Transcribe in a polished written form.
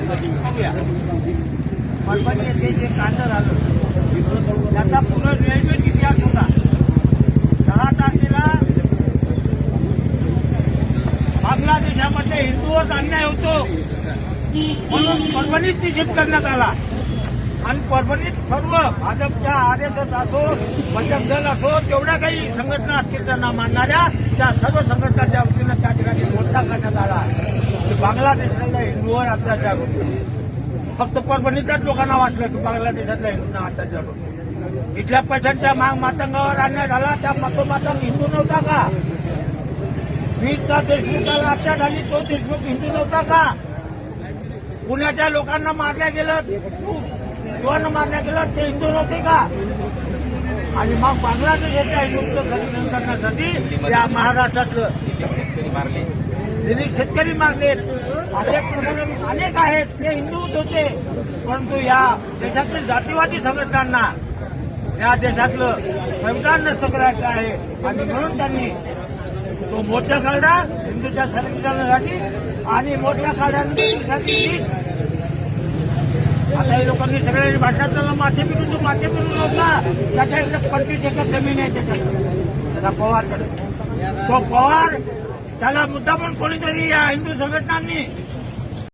बघूया. परभणी येथे जे कांड झालं त्याचा पुनर्नियोजित इतिहास होता. 10 तारखेला बांगलादेशामध्ये हिंदूवर अन्याय होतो म्हणून परभणीत निषेध करण्यात आला आणि परभणीत सर्व भाजपच्या आरएसएस असो, बजरंग दल असो, तेवढ्या काही संघटना असतील त्यांना मानणाऱ्या त्या सर्व संघटनांच्या वतीनं त्या ठिकाणी मोर्चा करण्यात आला की बांगलादेशातल्या हिंदूवर अत्याचार होतो. फक्त परभणीच्याच लोकांना वाटलं की बांगलादेशातल्या हिंदूंना अत्याचार होतो. इथल्या पैठणच्या मातंगावर अन्याय झाला त्या मातंग हिंदू नव्हता का? 20 देशमुखाला हत्या झाली तो देशमुख हिंदू नव्हता का? पुण्याच्या लोकांना मारल्या गेलं, युवांना मारल्या गेलं ते हिंदू नव्हते का? आणि मग बांगलादेशाच्या हिंदूंचं संरक्षण करण्यासाठी या महाराष्ट्रातलं शेतकरी मारले. असे प्रकरण अनेक आहेत ते हिंदूच होते, परंतु या देशातील जातीवादी संघटनांना या देशातलं संविधान नष्ट करायचं आहे आणि म्हणून त्यांनी तो मोर्चा काढला हिंदूच्या संरक्षणासाठी आणि मोर्चा काढण्यासाठी. आता हे लोकांनी सगळ्यांनी भाषणात माथे फिरून नव्हता. त्याच्या इथं 25 एकर जमीन आहे त्याच्याकडे पवारकडे. तो पवार त्याला मुद्दा पण कोणीतरी या हिंदू संघटनांनी